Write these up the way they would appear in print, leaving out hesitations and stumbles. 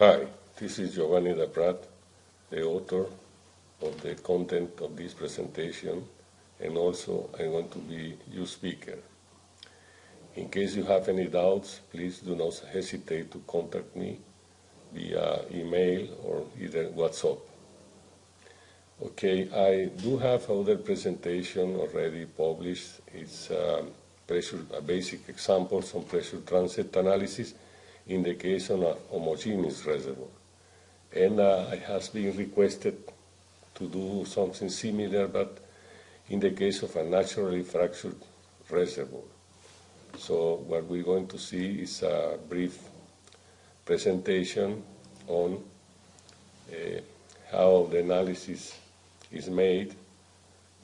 Hi, this is Giovanni da Prat, the author of the content of this presentation, and also I'm going to be your speaker. In case you have any doubts, please do not hesitate to contact me via email or either WhatsApp. Okay, I do have other presentation already published. It's a basic examples on pressure transient analysis in the case of a homogeneous reservoir. And it has been requested to do something similar, but in the case of a naturally fractured reservoir. So what we're going to see is a brief presentation on how the analysis is made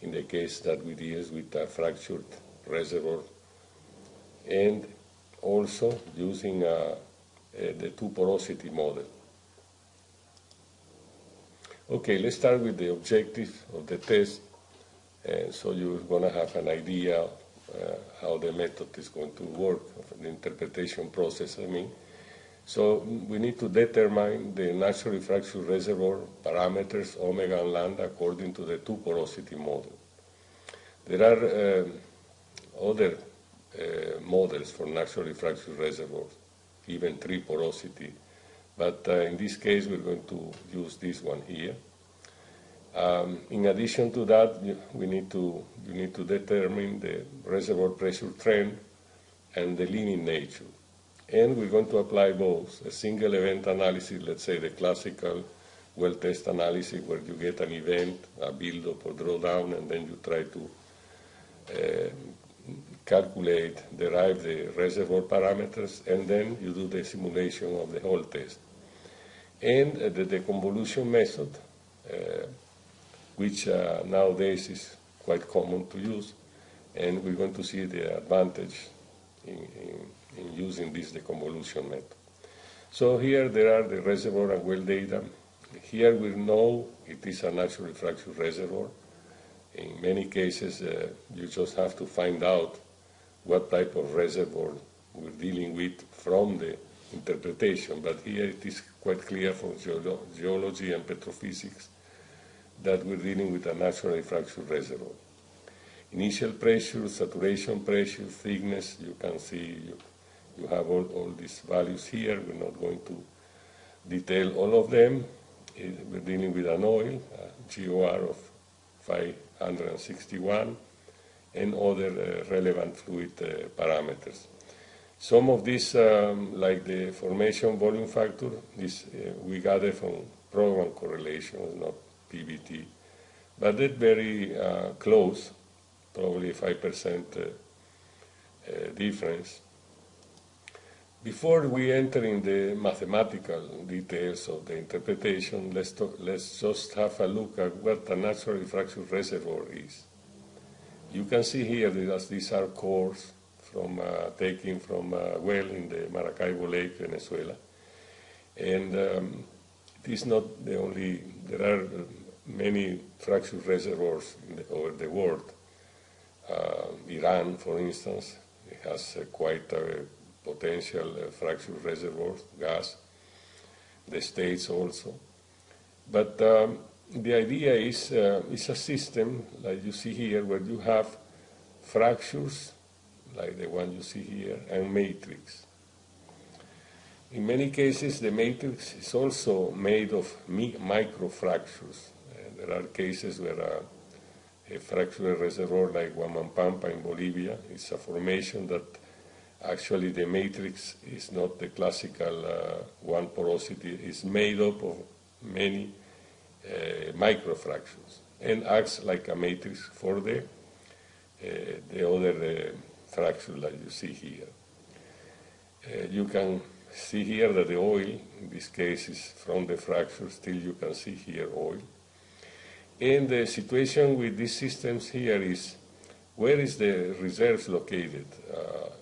in the case that we deal with a fractured reservoir, and also using the two porosity model. Okay, let's start with the objective of the test, so you're going to have an idea how the method is going to work, the interpretation process, I mean. So we need to determine the naturally fractured reservoir parameters, omega and lambda, according to the two porosity model. There are other models for naturally fractured reservoirs, even three porosity, but in this case we're going to use this one here. In addition to that, you need to determine the reservoir pressure trend and the limit nature. And we're going to apply both a single event analysis, let's say the classical well test analysis, where you get an event, a build-up or drawdown, and then you try to derive the reservoir parameters, and then you do the simulation of the whole test. And the convolution method, which nowadays is quite common to use, and we're going to see the advantage in using this, the convolution method. So here there are the reservoir and well data. Here we know it is a naturally fractured reservoir. In many cases, you just have to find out what type of reservoir we're dealing with from the interpretation, but here it is quite clear from geology and petrophysics that we're dealing with a naturally fractured reservoir. Initial pressure, saturation pressure, thickness, you can see you have all these values here. We're not going to detail all of them. We're dealing with an oil, a GOR of 561, and other relevant fluid parameters. Some of these, like the formation volume factor, we gather from program correlations, not PBT, but they're very close, probably 5% difference. Before we enter in the mathematical details of the interpretation, let's just have a look at what a naturally fractured reservoir is. You can see here that these are cores taken from a well in the Maracaibo Lake, Venezuela. And it is not the only, there are many fractured reservoirs over the world. Iran, for instance, it has quite a potential fractured reservoirs, gas. The States also. But the idea is a system, like you see here, where you have fractures, like the one you see here, and matrix. In many cases, the matrix is also made of microfractures. There are cases where a fractured reservoir like Huamampampa in Bolivia is a formation that actually the matrix is not the classical one porosity, it's made up of many microfractures and acts like a matrix for the other fracture that you see here. You can see here that the oil, in this case, is from the fracture. Still you can see here oil. And the situation with these systems here is, where is the reserves located?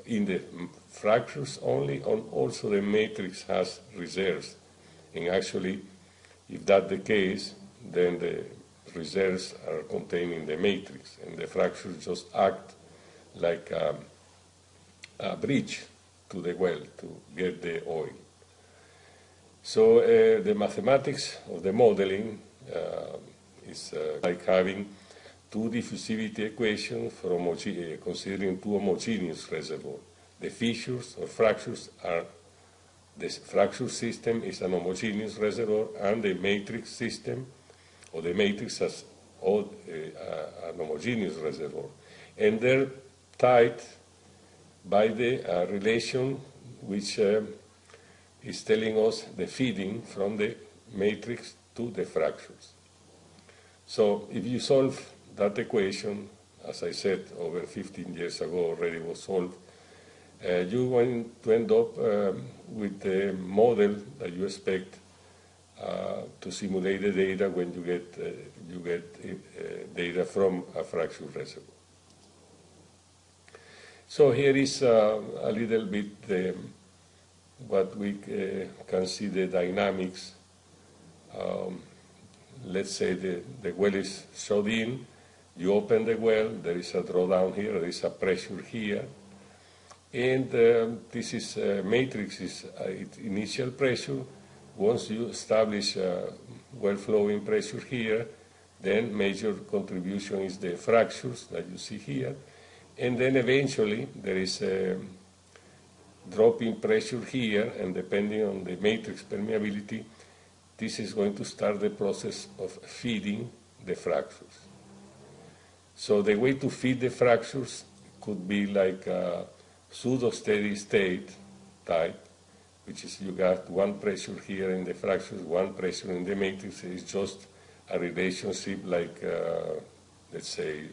In the fractures only, and also the matrix has reserves. And actually, if that's the case, then the reserves are contained in the matrix, and the fractures just act like a bridge to the well to get the oil. So the mathematics of the modeling is like having two diffusivity equations for considering two homogeneous reservoirs. The fissures or fractures are, the fracture system is an homogeneous reservoir, and the matrix system, or the matrix has an homogeneous reservoir. And they're tied by the relation which is telling us the feeding from the matrix to the fractures. So if you solve that equation, as I said, over 15 years ago already was solved, you're going to end up with the model that you expect to simulate the data when you get data from a fracture reservoir. So here is a little bit what we can see the dynamics. Let's say the well is shut in, you open the well, there is a drawdown here, there is a pressure here, and this is matrix is its initial pressure. Once you establish well flowing pressure here, then major contribution is the fractures that you see here, and then eventually there is a drop in pressure here, and depending on the matrix permeability, this is going to start the process of feeding the fractures. So the way to feed the fractures could be like a pseudo-steady state type, which is you got one pressure here in the fractures, one pressure in the matrix. It's just a relationship like, let's say,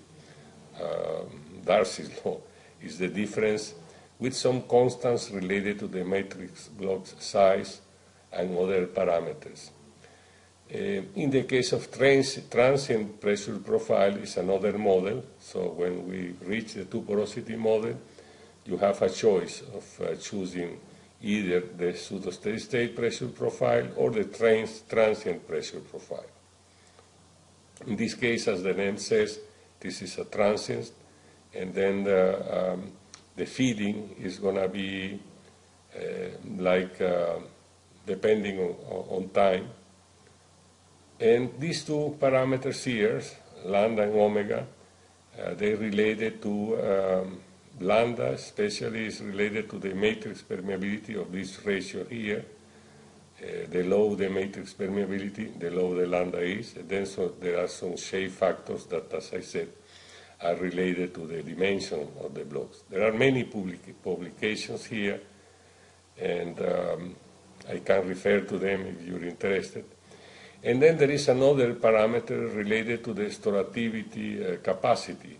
Darcy's law is the difference with some constants related to the matrix block size and other parameters. In the case of transient pressure profile is another model. So when we reach the two porosity model, you have a choice of choosing either the pseudo-steady state pressure profile or the transient pressure profile. In this case, as the name says, this is a transient, and then the feeding is going to be depending on time. And these two parameters here, lambda and omega, they're related to lambda especially is related to the matrix permeability of this ratio here. The lower the matrix permeability, the lower the lambda is. And then so there are some shape factors that, as I said, are related to the dimension of the blocks. There are many publications here, and I can refer to them if you're interested. And then there is another parameter related to the storativity capacity.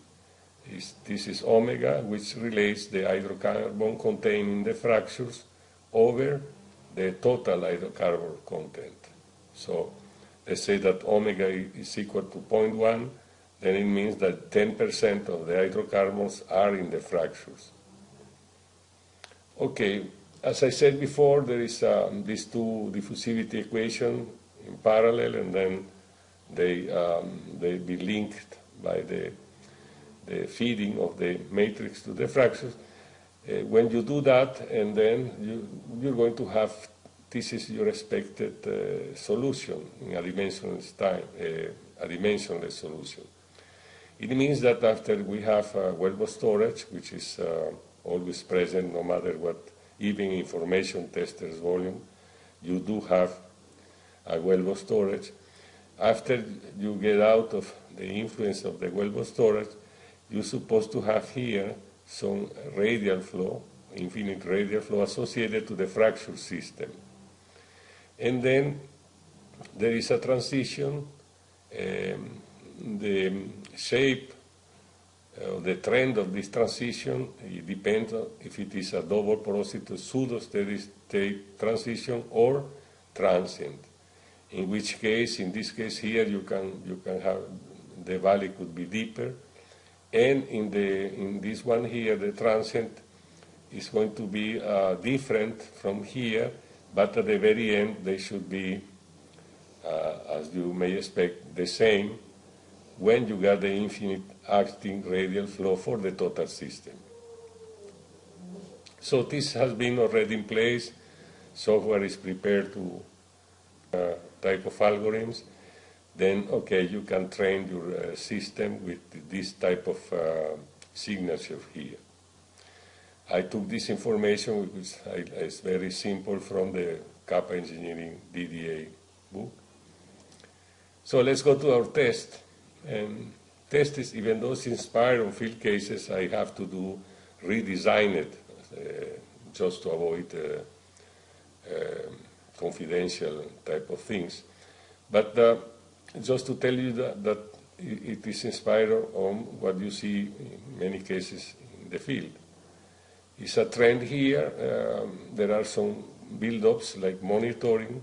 This is omega, which relates the hydrocarbon contained in the fractures over the total hydrocarbon content. So let's say that omega is equal to 0.1, then it means that 10% of the hydrocarbons are in the fractures. Okay, as I said before, there is these two diffusivity equations in parallel, and then they be linked by the feeding of the matrix to the fractures. When you do that, and then you're going to have, this is your expected solution in a dimensionless time, a dimensionless solution. It means that after we have well storage, which is always present no matter what, even information testers volume, you do have a well storage. After you get out of the influence of the well storage, you're supposed to have here some radial flow, infinite radial flow associated to the fracture system. And then there is a transition. The shape, the trend of this transition, it depends on if it is a double porosity pseudo-steady state transition or transient. In which case, in this case here, you can have the valley could be deeper, and in this one here, the transient is going to be different from here, but at the very end they should be, as you may expect, the same when you get the infinite acting radial flow for the total system. So this has been already in place. Software is prepared to type of algorithms, then okay, you can train your system with this type of signature here. I took this information, which is very simple, from the Kappa Engineering DDA book. So let's go to our test. And test is, even though it's inspired on field cases, I have to redesign it just to avoid confidential type of things. But just to tell you that it is inspired on what you see in many cases in the field. It's a trend here. There are some build-ups like monitoring.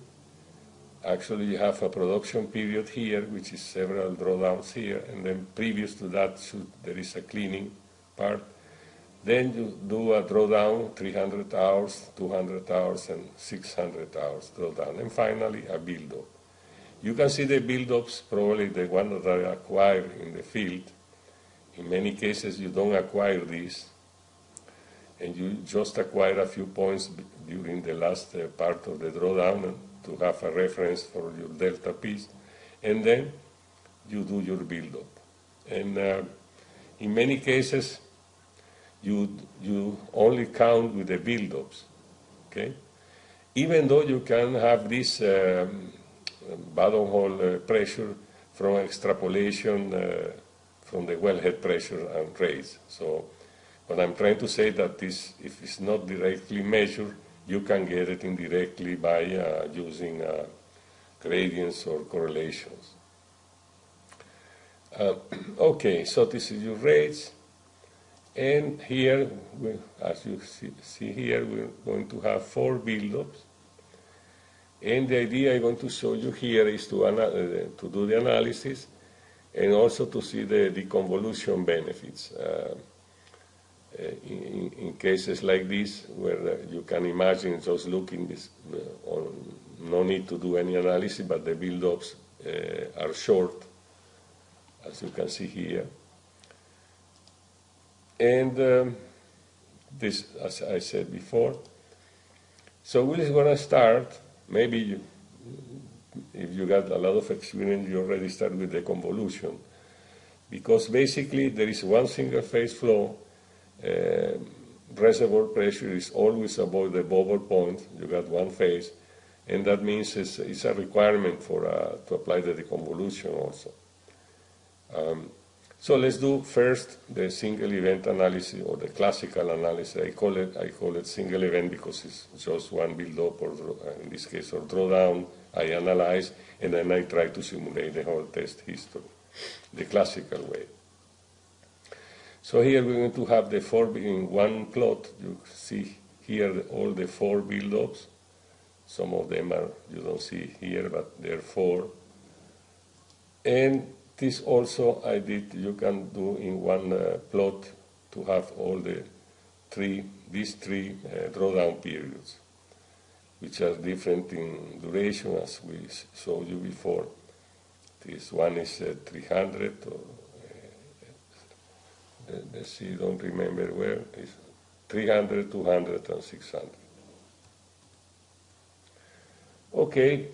Actually, you have a production period here, which is several drawdowns here, and then previous to that, there is a cleaning part. Then you do a drawdown, 300 hours, 200 hours, and 600 hours drawdown, and finally a build-up. You can see the build-ups, probably the one that are acquired in the field. In many cases, you don't acquire these, and you just acquire a few points during the last part of the drawdown to have a reference for your delta P's, and then you do your build-up. And in many cases, you only count with the build-ups, okay? Even though you can have this bottom hole pressure from extrapolation from the wellhead pressure and rates. So what I'm trying to say that this, if it's not directly measured, you can get it indirectly by using gradients or correlations. Okay, so this is your rates. And here, as you see here, we're going to have 4 build-ups. And the idea I'm going to show you here is to do the analysis and also to see the deconvolution benefits. In cases like this, where you can imagine just looking this, no need to do any analysis, but the build-ups are short, as you can see here. And this, as I said before, so we're going to start, maybe if you got a lot of experience, you already start with the convolution, because basically there is one single phase flow. Reservoir pressure is always above the bubble point. You got one phase, and that means it's a requirement for to apply the deconvolution also. So let's do first the single event analysis, or the classical analysis. I call it single event because it's just one build-up, or in this case, or drawdown. I analyze, and then I try to simulate the whole test history, the classical way. So here we're going to have the 4 in one plot. You see here all the 4 build-ups. Some of them are, you don't see here, but there are 4. And this also you can do in one plot to have all these three drawdown periods, which are different in duration, as we showed you before. This one is 300, or let's see, don't remember where, it's 300, 200, and 600. Okay,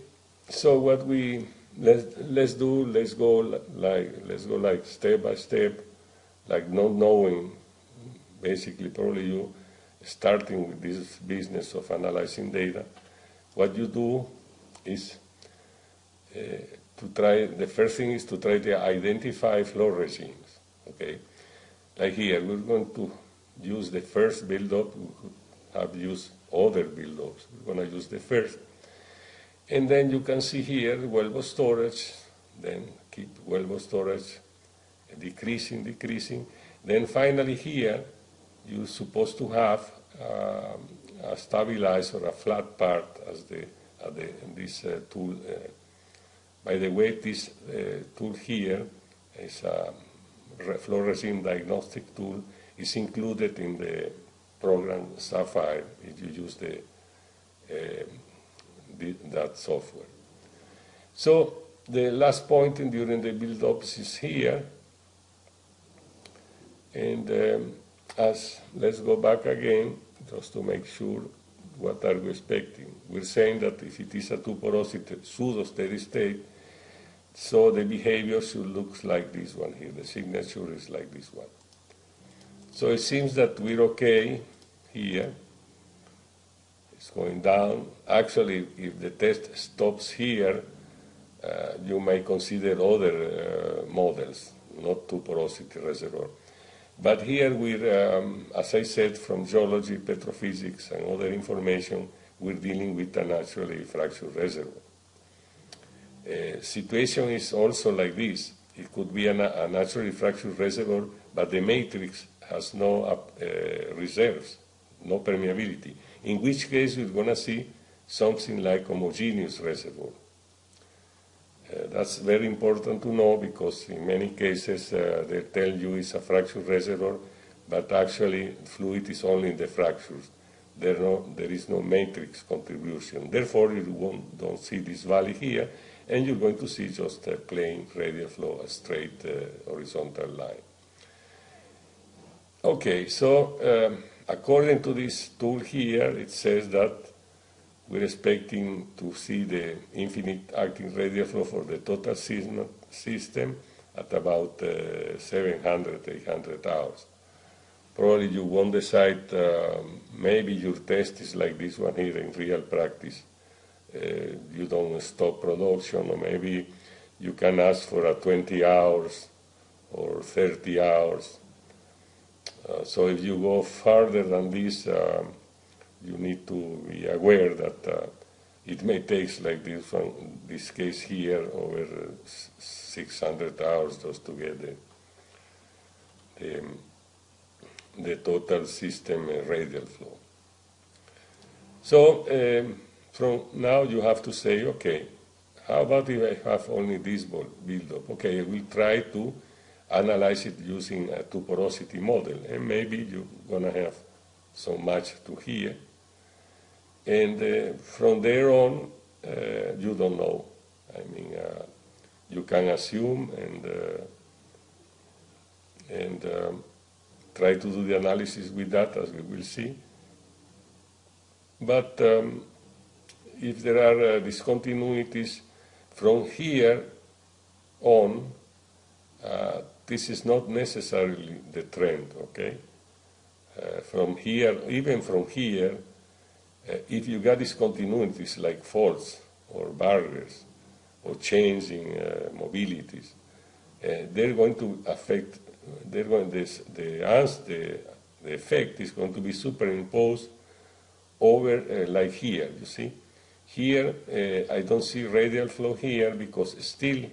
so what let's go like step by step, like not knowing, basically probably you starting with this business of analyzing data. What you do is the first thing is to try to identify flow regimes, okay? Like here, we're going to use the first build-up. We have used other build-ups. We're going to use the first. And then you can see here wellbore storage, then keep wellbore storage decreasing. Then finally here, you're supposed to have a stabilized or a flat part as this tool. By the way, this tool here is a flow regime diagnostic tool. Is included in the program Sapphire if you use that software. So the last point during the build-ups is here. And let's go back again just to make sure what are we expecting? We're saying that if it is a two-porosity pseudo-steady state, so the behavior should look like this one here. The signature is like this one. So it seems that we're okay here. It's going down. Actually, if the test stops here, you may consider other models, not two-porosity reservoir. But here we're, as I said, from geology, petrophysics, and other information, we're dealing with a naturally fractured reservoir. Situation is also like this. It could be a naturally fractured reservoir, but the matrix has no reserves, no permeability, in which case we're going to see something like homogeneous reservoir. That's very important to know, because in many cases they tell you it's a fractured reservoir, but actually fluid is only in the fractures. There is no matrix contribution. Therefore, you don't see this valley here, and you're going to see just a plain radial flow, a straight horizontal line. Okay, so according to this tool here, it says that we're expecting to see the infinite acting radial flow for the total system at about 700, 800 hours. Probably you won't decide, maybe your test is like this one here in real practice. You don't stop production, or maybe you can ask for a 20 hours or 30 hours. So if you go further than this, you need to be aware that it may take, like this case here, over 600 hours just to get the total system radial flow. So from now you have to say, okay, how about if I have only this build-up? Okay, I will try to analyze it using a two-porosity model, and maybe you're going to have so much to here. And from there on, you don't know. I mean, you can assume and try to do the analysis with that, as we will see. But if there are discontinuities from here on, this is not necessarily the trend, okay? From here, even from here, if you got discontinuities like faults or barriers or changing mobilities, they're going to affect, the effect is going to be superimposed over like here, you see. Here, I don't see radial flow here because still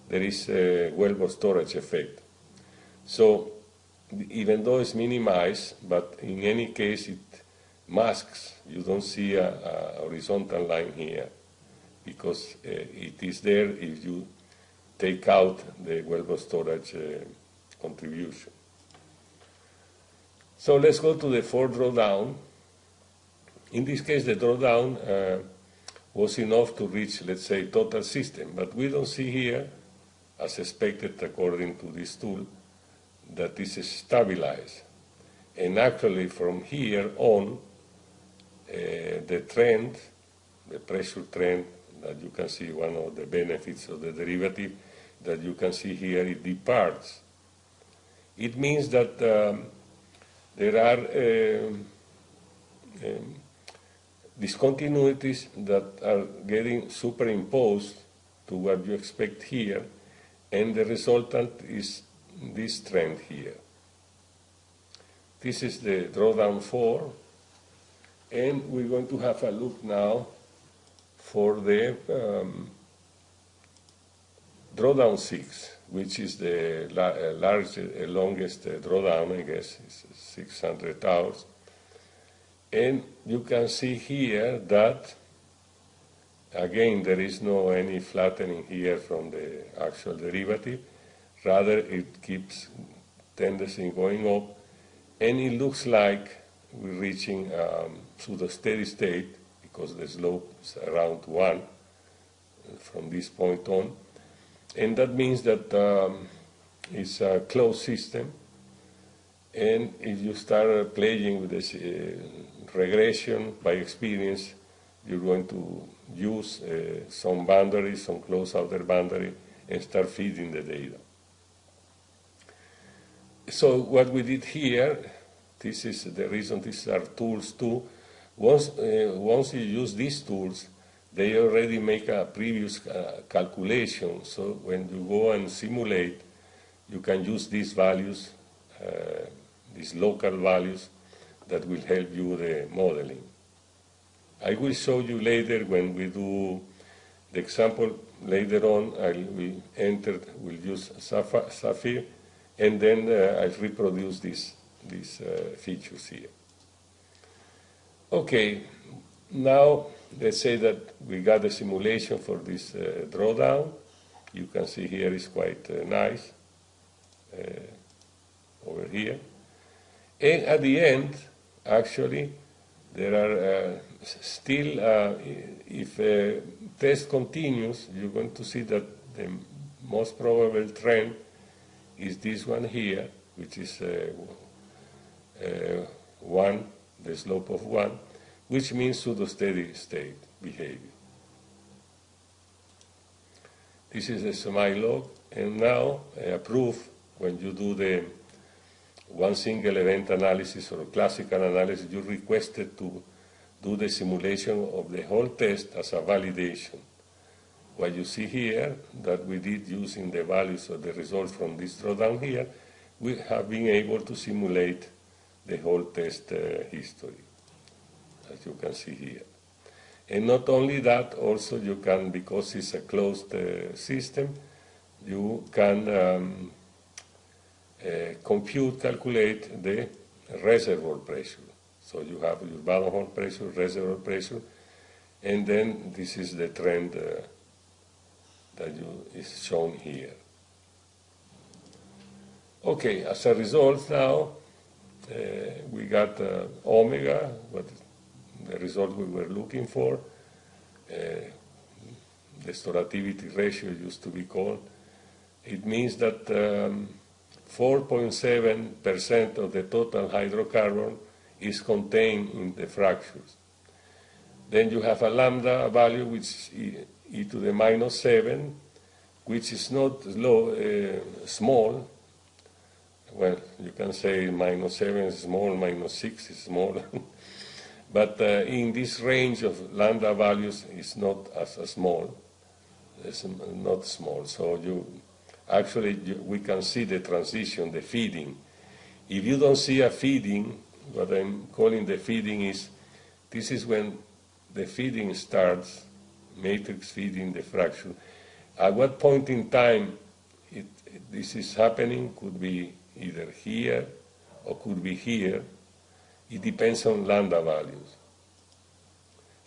there is a wellbore storage effect. So even though it's minimized, but in any case it masks, you don't see a horizontal line here because it is there if you take out the wellbore storage contribution. So let's go to the fourth drawdown. In this case, the drawdown was enough to reach, let's say, total system, but we don't see here, as expected according to this tool, that this is stabilized. And actually from here on, the trend, the pressure trend, that you can see one of the benefits of the derivative, that you can see here, it departs. It means that there are discontinuities that are getting superimposed to what you expect here, and the resultant is this trend here. This is the drawdown 4, and we're going to have a look now for the drawdown 6, which is the longest drawdown, I guess, it's 600 hours. And you can see here that, again, there is no any flattening here from the actual derivative. Rather, it keeps tendency going up, and it looks like we're reaching pseudo-steady state because the slope is around 1 from this point on. And that means that it's a closed system, And if you start playing with this regression by experience, you're going to use some boundaries, some closed outer boundary, and start feeding the data. So what we did here, this is the reason these are tools too. Once you use these tools, they already make a previous calculation. So when you go and simulate, you can use these values, these local values, that will help you the modeling. I will show you later when we do the example. Later on, we'll use Sapphire, and then I reproduce these features here. Okay, now let's say that we got a simulation for this drawdown. You can see here is quite nice over here. And at the end, actually, there are still, if test continues, you're going to see that the most probable trend is this one here, which is 1, the slope of 1, which means pseudo-steady state behavior. This is a semi-log, and now a proof when you do the one single event analysis or classical analysis, you requested to do the simulation of the whole test as a validation. What you see here, that we did using the values of the results from this drawdown here, we have been able to simulate the whole test history, as you can see here. And not only that, also you can, because it's a closed system, you can calculate the reservoir pressure. So you have your bottom hole pressure, reservoir pressure, and then this is the trend that is shown here. Okay, as a result now, we got omega, what the result we were looking for. The storativity ratio used to be called. It means that 4.7% of the total hydrocarbon is contained in the fractures. Then you have a lambda value, which is e to the minus 7, which is not small. Well, you can say minus 7 is small, minus 6 is small. But in this range of lambda values, it's not as small. It's not small. So we can see the transition, the feeding. If you don't see a feeding, what I'm calling the feeding is, this is when the feeding starts, matrix feeding the fracture. At what point in time this is happening, could be either here or could be here. It depends on lambda values.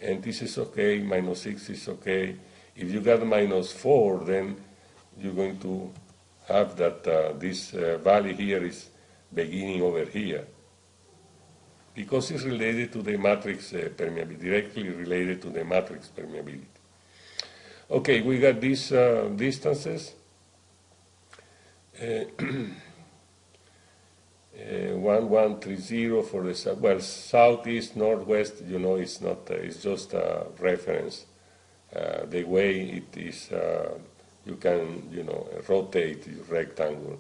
And this is okay, minus 6 is okay. If you got minus 4, then you're going to have that this value here is beginning over here, because it's related to the matrix permeability, directly related to the matrix permeability. Okay, we got these distances. 1130 for the south. Well, southeast, northwest, it's not. It's just a reference. The way it is, you can, rotate your rectangle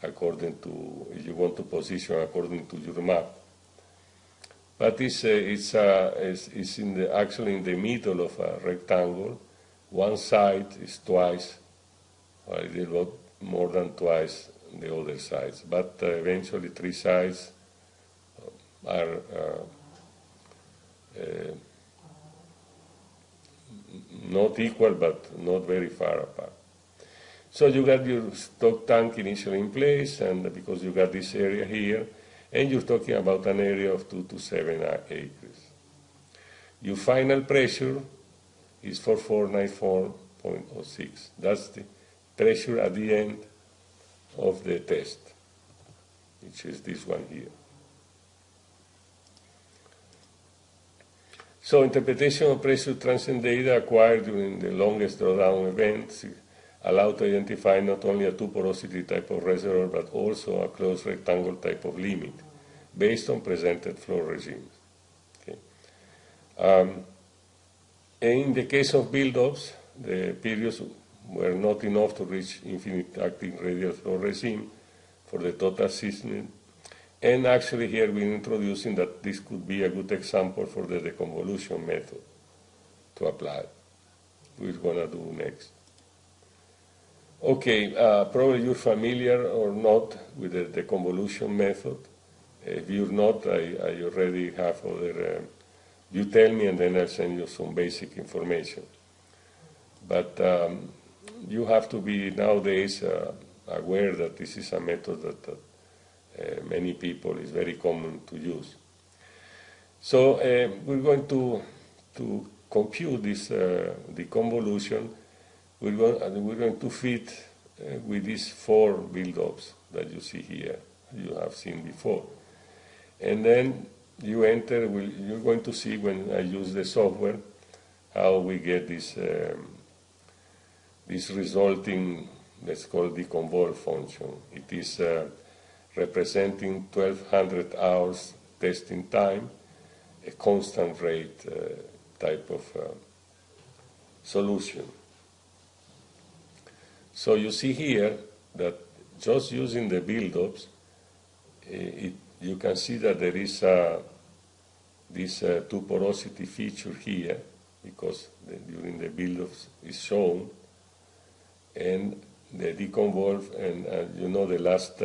according to, if you want to position according to your map. But it's actually in the middle of a rectangle. One side is twice, or a little more than twice the other sides. But eventually 3 sides are not equal, but not very far apart. So you got your stock tank initially in place, and because you got this area here, and you're talking about an area of 2 to 7 acres. Your final pressure is 4494.06. That's the pressure at the end of the test, which is this one here. So interpretation of pressure transient data acquired during the longest drawdown events allow to identify not only a two-porosity type of reservoir, but also a closed rectangle type of limit, based on presented flow regimes. Okay. In the case of build-ups, the periods were not enough to reach infinite acting radial flow regime for the total system. And actually here we're introducing that this could be a good example for the deconvolution method to apply, which we're going to do next. Okay, probably you're familiar or not with the deconvolution method. If you're not, I already have other, you tell me and then I'll send you some basic information. But you have to be nowadays aware that this is a method that many people is very common to use. So we're going to compute this deconvolution. We're going to fit with these 4 build-ups that you see here, you have seen before. And then you enter, you're going to see when I use the software, how we get this, this resulting, let's call it deconvolve function. It is representing 1200 hours testing time, a constant rate type of solution. So you see here that just using the build-ups, you can see that there is this two-porosity feature here, because during the build-ups is shown, and the deconvolve, and you know the last,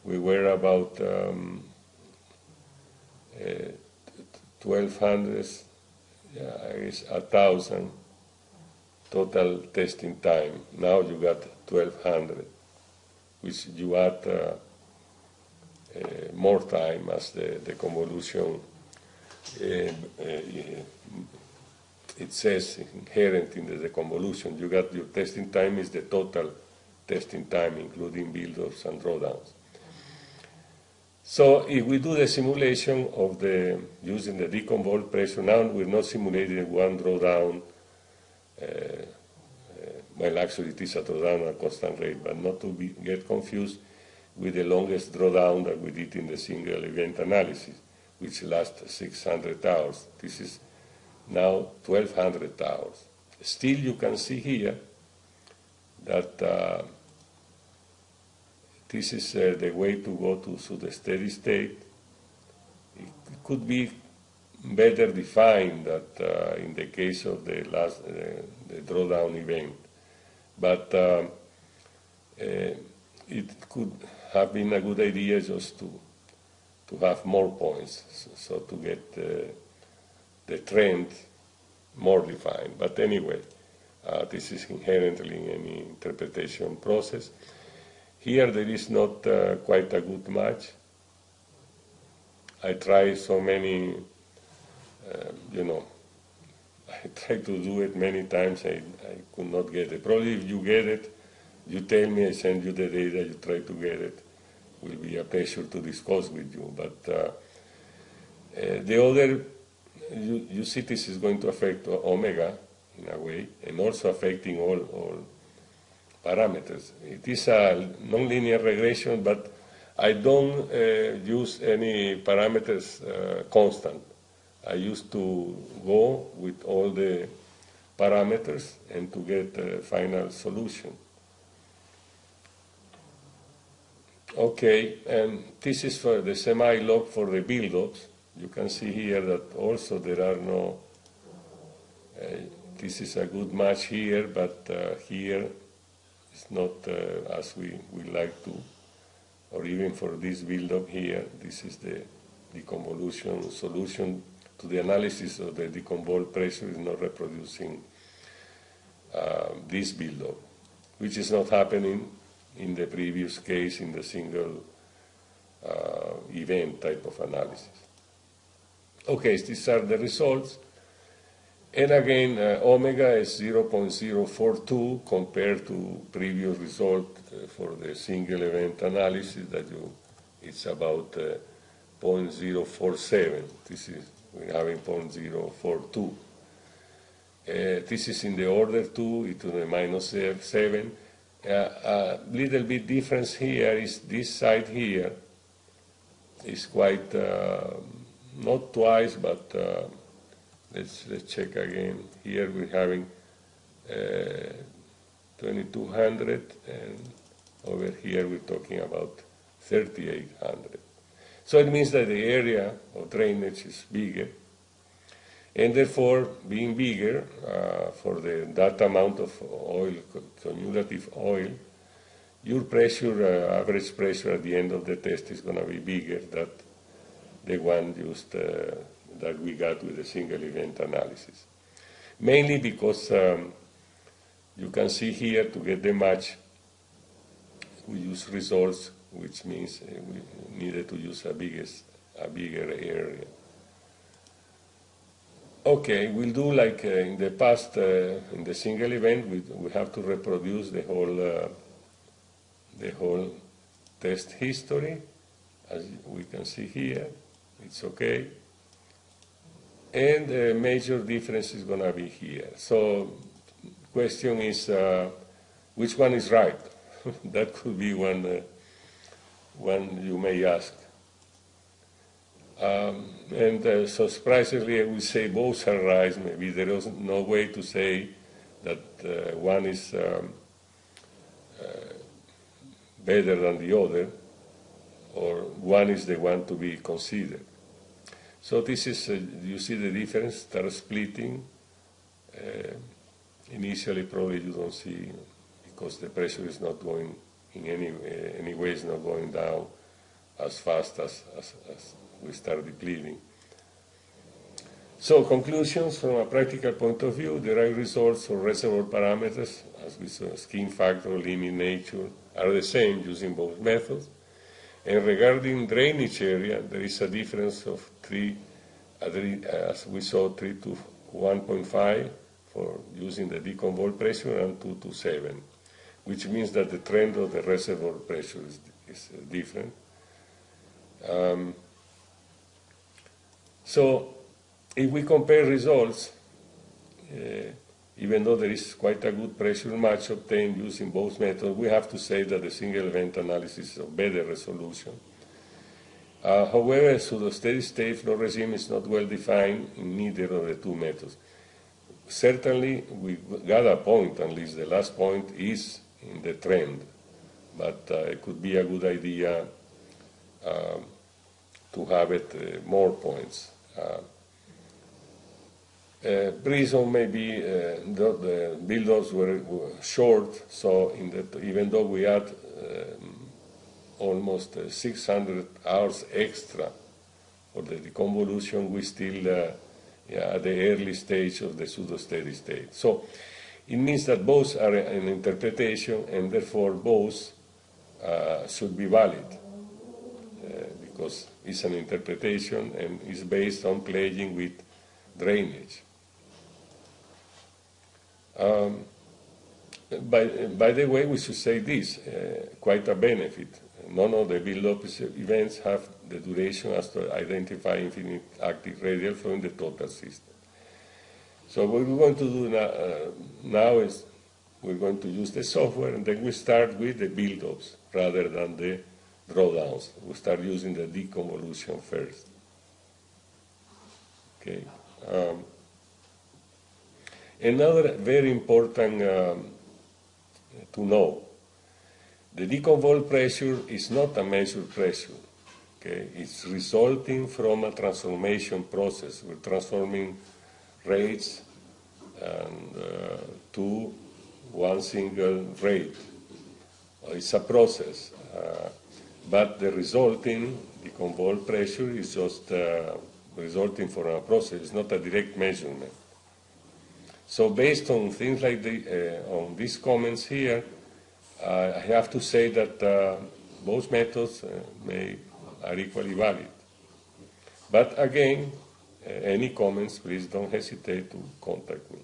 we were about 1200, is 1000 total testing time. Now you got 1200, which you add more time as the convolution, it says inherent in the convolution. You got your testing time is the total testing time, including build-ups and drawdowns. So if we do the simulation of using the deconvolve pressure, now we're not simulating one drawdown. Well, actually it is a drawdown at a constant rate, but not to get confused with the longest drawdown that we did in the single event analysis, which lasts 600 hours. This is now 1200 hours. Still, you can see here that this is the way to go to the steady state. It could be better defined that in the case of the last the drawdown event, but it could have been a good idea just to have more points, so to get the trend more defined. But anyway, this is inherently in any interpretation process. Here there is not quite a good match. I tried so many, I tried to do it many times, I could not get it. Probably if you get it, you tell me, I send you the data, you try to get it. It will be a pleasure to discuss with you. But the other, you see this is going to affect omega in a way, and also affecting all parameters. It is a nonlinear regression, but I don't use any parameters constant. I used to go with all the parameters and to get a final solution. Okay, and this is for the semi-log for the build-ups. You can see here that also there are no, this is a good match here, but here it's not as we like to, or even for this build-up here, this is the deconvolution solution to the analysis of the deconvolved pressure is not reproducing this build-up, which is not happening in the previous case in the single event type of analysis. Okay, these are the results. And again, omega is 0.042 compared to previous result for the single event analysis that it's about 0.047. This is, we're having 0.042. This is in the order 2 e to the minus 7. A little bit difference here is this side here is quite, not twice, but let's check again. Here we're having 2200, and over here we're talking about 3800. So it means that the area of drainage is bigger, and therefore, being bigger, for that amount of oil, cumulative oil, your pressure, average pressure at the end of the test is going to be bigger than the one used that we got with the single event analysis. Mainly because you can see here, to get the match, we use results, which means we needed to use a bigger area. Okay, we'll do like in the past, in the single event, we have to reproduce the whole test history, as we can see here. It's okay. And the major difference is going to be here. So question is, which one is right? That could be one you may ask. So surprisingly, I would say both are right. Maybe there is no way to say that one is better than the other, or one is the one to be considered. So this is, you see the difference, start splitting. Initially, probably you don't see, because the pressure is not going in any way, is not going down as fast as we start depleting. So conclusions from a practical point of view: the right results for reservoir parameters, as we saw, skin factor, limit nature, are the same using both methods. And regarding drainage area, there is a difference of 3, as we saw, 3 to 1.5 for using the deconvolved pressure, and 2 to 7, which means that the trend of the reservoir pressure is different. So if we compare results, even though there is quite a good pressure match obtained using both methods, we have to say that the single event analysis is of better resolution. However, pseudo-steady state flow regime is not well defined in neither of the two methods. Certainly, we got a point, at least the last point is in the trend, but it could be a good idea to have it more points. Reason maybe the build-ups were short, so even though we had almost 600 hours extra for the deconvolution, we still at the early stage of the pseudo-steady state. So it means that both are an interpretation, and therefore both should be valid, because it's an interpretation and is based on playing with drainage. By the way, we should say this, quite a benefit. None of the build-up events have the duration as to identify infinite active radial flow in the total system. So what we're going to do now is we're going to use the software, and then we start with the build-ups rather than the drawdowns. We start using the deconvolution first. Okay. Another very important to know, the deconvolved pressure is not a measured pressure. Okay? It's resulting from a transformation process. We're transforming rates to one single rate. It's a process, but the resulting deconvolved pressure is just resulting from a process. It's not a direct measurement. So based on things like on these comments here, I have to say that both methods are equally valid. But again, any comments, please don't hesitate to contact me.